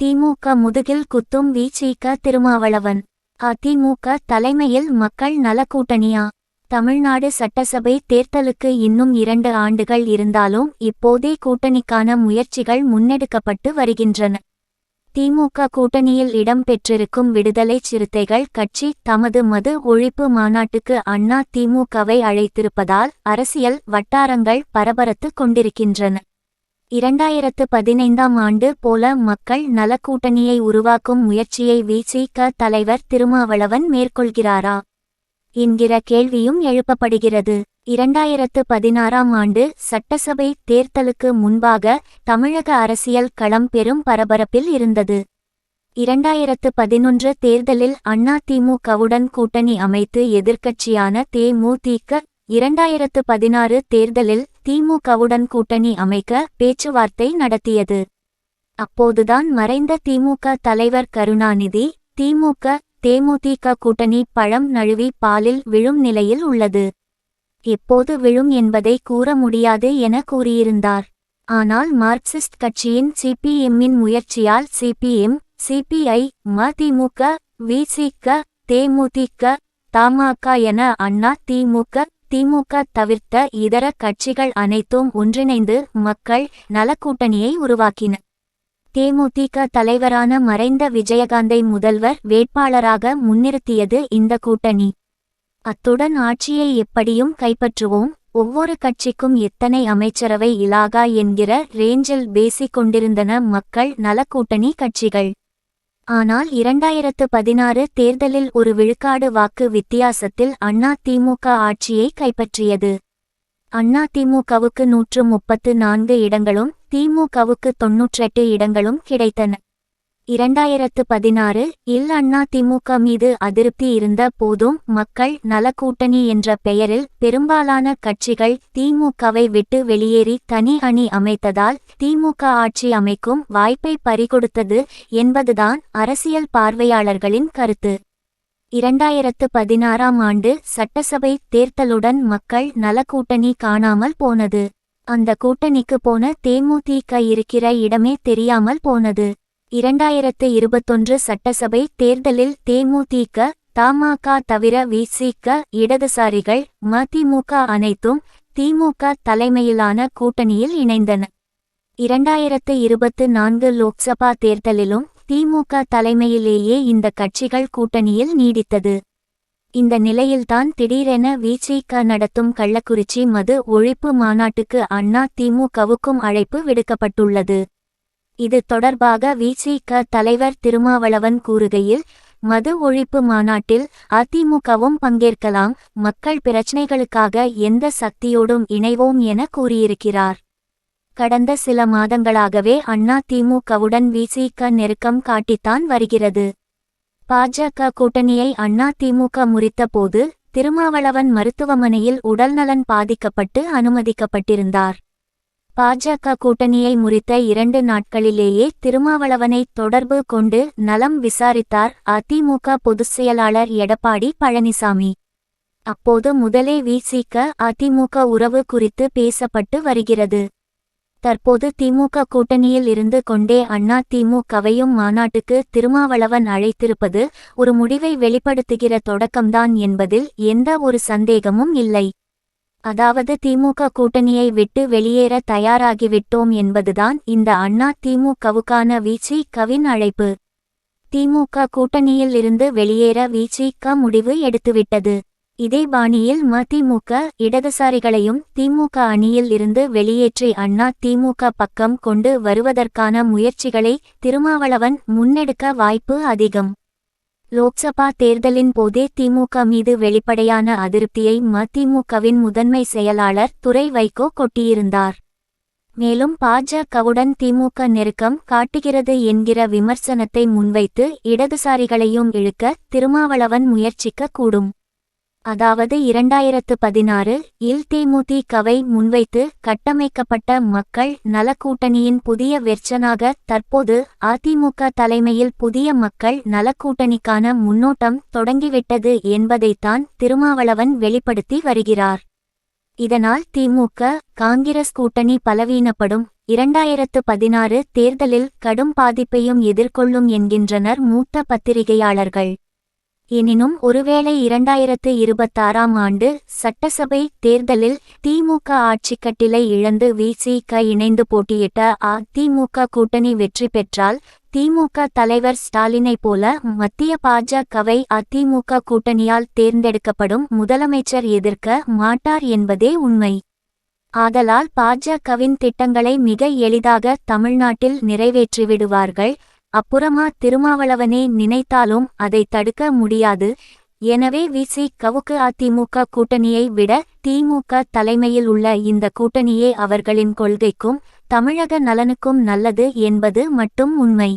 திமுக முதுகில் குத்தும் விசிக திருமாவளவன். அதிமுக தலைமையில் மக்கள் நல கூட்டணியா? தமிழ்நாடு சட்டசபை தேர்தலுக்கு இன்னும் 2 ஆண்டுகள் இருந்தாலும் இப்போதே கூட்டணிக்கான முயற்சிகள் முன்னெடுக்கப்பட்டு வருகின்றன. திமுக கூட்டணியில் இடம் பெற்றிருக்கும் விடுதலை சிறுத்தைகள் கட்சி தமது மது ஒழிப்பு மாநாட்டுக்கு அண்ணா திமுகவை அழைத்திருப்பதால் அரசியல் வட்டாரங்கள் பரபரத்து கொண்டிருக்கின்றன. 2015ஆம் ஆண்டு போல மக்கள் நல கூட்டணியை உருவாக்கும் முயற்சியை விசிக தலைவர் திருமாவளவன் மேற்கொள்கிறாரா என்கிற கேள்வியும் எழுப்பப்படுகிறது. 2016ஆம் ஆண்டு சட்டசபை தேர்தலுக்கு முன்பாக தமிழக அரசியல் களம் பெரும் பரபரப்பில் இருந்தது. 2011 தேர்தலில் அதிமுகவுடன் கூட்டணி அமைத்து எதிர்க்கட்சியான தேமுதிக 2016 தேர்தலில் திமுகவுடன் கூட்டணி அமைக்க பேச்சுவார்த்தை நடத்தியது. அப்போதுதான் மறைந்த திமுக தலைவர் கருணாநிதி திமுக தேமுதிக கூட்டணி பழம் நழுவி பாலில் விழும் நிலையில் உள்ளது. எப்போது விழும் என்பதை கூற முடியாது என கூறியிருந்தார். ஆனால் மார்க்சிஸ்ட் கட்சியின் சிபிஎம்மின் முயற்சியால் சிபிஎம், சிபிஐ, மதிமுக, விசிக, தேமுதிக, தமாக என அண்ணா திமுக, திமுக தவிர்த்த இதர கட்சிகள் அனைத்தும் ஒன்றிணைந்து மக்கள் நல கூட்டணியை உருவாக்கின. தேமுதிக தலைவரான மறைந்த விஜயகாந்தை முதல்வர் வேட்பாளராக முன்னிறுத்தியது இந்த கூட்டணி. அத்துடன் ஆட்சியை எப்படியும் கைப்பற்றுவோம், ஒவ்வொரு கட்சிக்கும் எத்தனை அமைச்சரவை இலாகா என்கிற ரேஞ்சில் பேசிக் கொண்டிருந்தன மக்கள் நல கூட்டணி கட்சிகள். ஆனால் 2016 தேர்தலில் ஒரு விழுக்காடு வாக்கு வித்தியாசத்தில் அதிமுக ஆட்சியை கைப்பற்றியது. அதிமுகவுக்கு 134 இடங்களும் திமுகவுக்கு 98 இடங்களும் கிடைத்தன. 2016 இல் அதிமுக மீது அதிருப்தி இருந்த போதும் மக்கள் நல கூட்டணி என்ற பெயரில் பெரும்பாலான கட்சிகள் திமுகவை விட்டு வெளியேறி தனி அணி அமைத்ததால் திமுக ஆட்சி அமைக்கும் வாய்ப்பை பறிகொடுத்தது என்பதுதான் அரசியல் பார்வையாளர்களின் கருத்து. 2016ஆம் ஆண்டு சட்டசபை தேர்தலுடன் மக்கள் நல கூட்டணி காணாமல் போனது. அந்த கூட்டணிக்கு போன தேமுதிக இருக்கிற இடமே தெரியாமல் போனது. 2021 சட்டசபை தேர்தலில் தேமுதிக, தமாக தவிர விசிக, இடதுசாரிகள், மதிமுக அனைத்தும் திமுக தலைமையிலான கூட்டணியில் இணைந்தன. 2024 லோக்சபா தேர்தலிலும் திமுக தலைமையிலேயே இந்த கட்சிகள் கூட்டணியில் நீடித்தது. இந்த நிலையில்தான் திடீரென விசிக நடத்தும் கள்ளக்குறிச்சி மது ஒழிப்பு மாநாட்டுக்கு அண்ணா திமுகவுக்கும் அழைப்பு விடுக்கப்பட்டுள்ளது. இது தொடர்பாக விசிக தலைவர் திருமாவளவன் கூறுகையில், மது ஒழிப்பு மாநாட்டில் அதிமுகவும் பங்கேற்கலாம், மக்கள் பிரச்சினைகளுக்காக எந்த சக்தியோடும் இணைவோம் என கூறியிருக்கிறார். கடந்த சில மாதங்களாகவே அதிமுகவுடன் விசிக நெருக்கம் காட்டித்தான் வருகிறது. பாஜக கூட்டணியை அதிமுக முறித்த போது திருமாவளவன் மருத்துவமனையில் உடல்நலன் பாதிக்கப்பட்டு அனுமதிக்கப்பட்டிருந்தார். பாஜக கூட்டணியை முறித்த 2 நாட்களிலேயே திருமாவளவனை தொடர்பு கொண்டு நலம் விசாரித்தார் அதிமுக பொதுச் செயலாளர் எடப்பாடி பழனிசாமி. அப்போது முதலே விசிக அதிமுக உறவு குறித்து பேசப்பட்டு வருகிறது. தற்போது திமுக கூட்டணியில் இருந்து கொண்டே அதிமுகவையும் மாநாட்டுக்கு திருமாவளவன் அழைத்திருப்பது ஒரு முடிவை வெளிப்படுத்துகிற தொடக்கம்தான் என்பதில் எந்த ஒரு சந்தேகமும் இல்லை. அதாவது திமுக கூட்டணியை விட்டு வெளியேற தயாராகிவிட்டோம் என்பதுதான் இந்த அதிமுகவுக்கான விசிகவின் அழைப்பு. திமுக கூட்டணியில் இருந்து வெளியேற விசிக முடிவு எடுத்துவிட்டது. இதே பாணியில் மதிமுக இடதுசாரிகளையும் திமுக அணியில் இருந்து வெளியேற்றி அதிமுக பக்கம் கொண்டு வருவதற்கான முயற்சிகளை திருமாவளவன் முன்னெடுக்க வாய்ப்பு அதிகம். லோக்சபா தேர்தலின் போதே திமுக மீது வெளிப்படையான அதிருப்தியை மதிமுகவின் முதன்மை செயலாளர் துரை வைகோ கொட்டியிருந்தார். மேலும் பாஜகவுடன் திமுக நெருக்கம் காட்டுகிறது என்கிற விமர்சனத்தை முன்வைத்து இடதுசாரிகளையும் இழுக்க திருமாவளவன் முயற்சிக்க கூடும். அதாவது 2016 இல் தேமுதிகவை முன்வைத்து கட்டமைக்கப்பட்ட மக்கள் நல கூட்டணியின் புதிய வெர்ஷனாக தற்போது அதிமுக தலைமையில் புதிய மக்கள் நல கூட்டணிக்கான முன்னோட்டம் தொடங்கிவிட்டது என்பதைத்தான் திருமாவளவன் வெளிப்படுத்தி வருகிறார். இதனால் திமுக காங்கிரஸ் கூட்டணி பலவீனப்படும். 2016 தேர்தலில் கடும் பாதிப்பையும் எதிர்கொள்ளும் என்கின்றனர் மூத்த பத்திரிகையாளர்கள். எனினும் ஒருவேளை 2026ஆம் ஆண்டு சட்டசபை தேர்தலில் திமுக ஆட்சிக்கட்டிலை இழந்து விசிக இணைந்து போட்டியிட்ட அதிமுக கூட்டணி வெற்றி பெற்றால் திமுக தலைவர் ஸ்டாலினை போல மத்திய பாஜகவை அதிமுக கூட்டணியால் தேர்ந்தெடுக்கப்படும் முதலமைச்சர் எதிர்க்க மாட்டார் என்பதே உண்மை. ஆதலால் பாஜகவின் திட்டங்களை மிக எளிதாக தமிழ்நாட்டில் நிறைவேற்றிவிடுவார்கள். அப்புறமா திருமாவளவனே நினைத்தாலும் அதை தடுக்க முடியாது. எனவே விசிகவுக்கு அதிமுக கூட்டணியை விட திமுக தலைமையில் உள்ள இந்த கூட்டணியே அவர்களின் கொள்கைக்கும் தமிழக நலனுக்கும் நல்லது என்பது மட்டும் உண்மை.